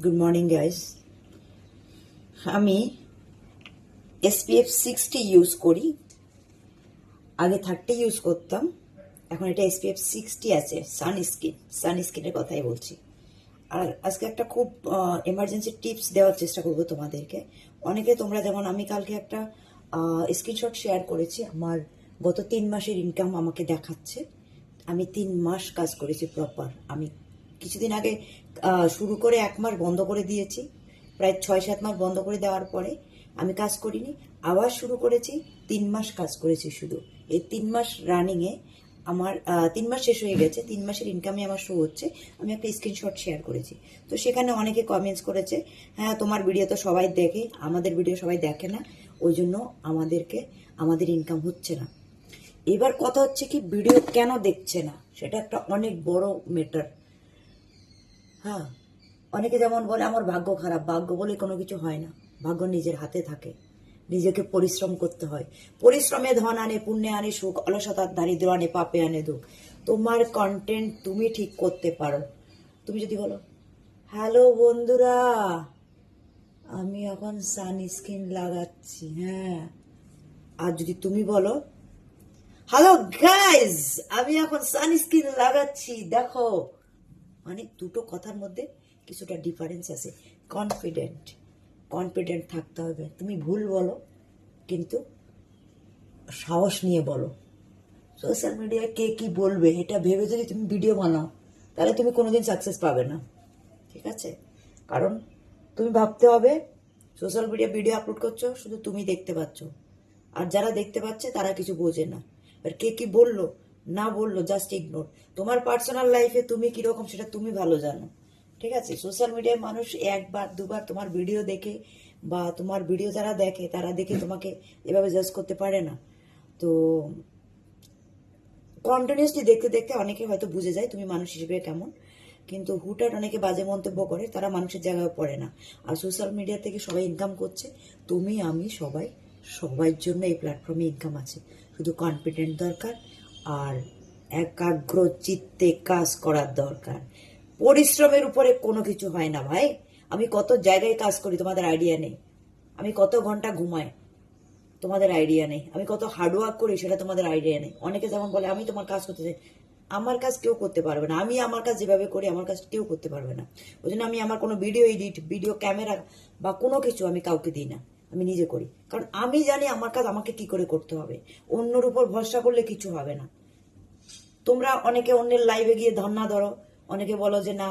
Good morning guys. আমি SPF 60 use করি। আগে 30 ইউজ করতাম, এখন এটা SPF 60 আছে। সানস্ক্রিনের কথাই বলছি। আর আজকে একটা খুব এমার্জেন্সি টিপস দেওয়ার চেষ্টা করবো তোমাদেরকে। অনেকে তোমরা যেমন, আমি কালকে একটা স্ক্রিনশট শেয়ার করেছি, আমার গত 3 মাসের ইনকাম আমাকে দেখাচ্ছে। আমি 3 মাস কাজ করেছি প্রপার। আমি কিছুদিন আগে শুরু করে 1 মাস বন্ধ করে দিয়েছি, প্রায় 6-7 মাস বন্ধ করে দেওয়ার পরে আমি কাজ করিনি, আবার শুরু করেছি। 3 মাস কাজ করেছি শুধু। এই 3 মাস রানিংয়ে আমার 3 মাস শেষ হয়ে গেছে, 3 মাসের ইনকামে আমার শো হচ্ছে। আমি একটা স্ক্রিনশট শেয়ার করেছি, তো সেখানে অনেকে কমেন্টস করেছে, হ্যাঁ তোমার ভিডিও তো সবাই দেখে, আমাদের ভিডিও সবাই দেখে না, ওই জন্য আমাদের ইনকাম হচ্ছে না। এবার কথা হচ্ছে কি, ভিডিও কেন দেখছে না সেটা একটা অনেক বড় ম্যাটার। হ্যাঁ, অনেকে যেমন বলে আমার ভাগ্য খারাপ, ভাগ্য বলে কোনো কিছু হয় না। ভাগ্য নিজের হাতে থাকে, নিজেকে পরিশ্রম করতে হয়। পরিশ্রমে ধন আনে, পুণ্যে আনে সুখ, অলসতার দারিদ্র আনে, পাপে আনে দুঃখ। তোমার কন্টেন্ট তুমি ঠিক করতে পারো। তুমি যদি বলো, হ্যালো বন্ধুরা, আমি এখন সানস্ক্রিন লাগাচ্ছি, হ্যাঁ, আর যদি তুমি বলো, হ্যালো গাইজ, আমি এখন সানস্ক্রিন লাগাচ্ছি দেখো, মানে দুটো কথার মধ্যে কিছুটা ডিফারেন্স আছে। কনফিডেন্ট থাকতে হবে। তুমি ভুল বলো, কিন্তু সাহস নিয়ে বলো। সোশ্যাল মিডিয়ায় কে কি বলবে এটা ভেবে যদি তুমি ভিডিও বানাও, তাহলে তুমি কোনোদিন সাকসেস পাবে না, ঠিক আছে? কারণ তুমি ভাবতে হবে, সোশ্যাল মিডিয়া ভিডিও আপলোড করছো, শুধু তুমি দেখতে পাচ্ছ, আর যারা দেখতে পাচ্ছে তারা কিছু বোঝে না। এবার কে কি বললো না বললো জাস্ট ইগনোর। তোমার পার্সোনাল লাইফে তুমি কিরকম সেটা তুমি ভালো জানো, ঠিক আছে? সোশ্যাল মিডিয়ায় মানুষ 1-2বার তোমার ভিডিও দেখে, বা তোমার ভিডিও যারা দেখে তারা দেখে তোমাকে এভাবে জাজ করতে পারে না। তো কন্টিনিউসলি দেখতে দেখতে অনেকে হয়তো বুঝে যায় তুমি মানুষ হিসেবে কেমন, কিন্তু হুটহাট অনেকে বাজে মন্তব্য করে, তারা মানুষের জায়গায় পড়ে না। আর সোশ্যাল মিডিয়া থেকে সবাই ইনকাম করছে, তুমি আমি সবার জন্য এই প্ল্যাটফর্মে ইনকাম আছে। শুধু কনফিডেন্ট দরকার, আর একাগ্র চিত্তে কাজ করার দরকার। পরিশ্রমের উপরে কোনো কিছু হয় না ভাই। আমি কত জায়গায় কাজ করি তোমাদের আইডিয়া নেই। আমি কত ঘন্টা ঘুমাই তোমাদের আইডিয়া নেই। আমি কত হার্ডওয়ার্ক করি সেটা তোমাদের আইডিয়া নেই। অনেকে যেমন বলে আমি তোমার কাজ করতে চাই, আমার কাজ কেউ করতে পারবে না। আমি আমার কাজ যেভাবে করি আমার কাজ কেউ করতে পারবে না। ওই জন্য আমি আমার কোনো ভিডিও এডিট, ভিডিও ক্যামেরা বা কোনো কিছু আমি কাউকে দিই না, আমি নিজে করি। কারণ আমি জানি আমার কাজ আমাকে কি করে করতে হবে। অন্যর উপর ভরসা করলে কিছু হবে না। তোমরা অনেকে অন্যের লাইভে গিয়ে ধর্ণা ধরো, অনেকে বলো যে না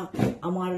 আমার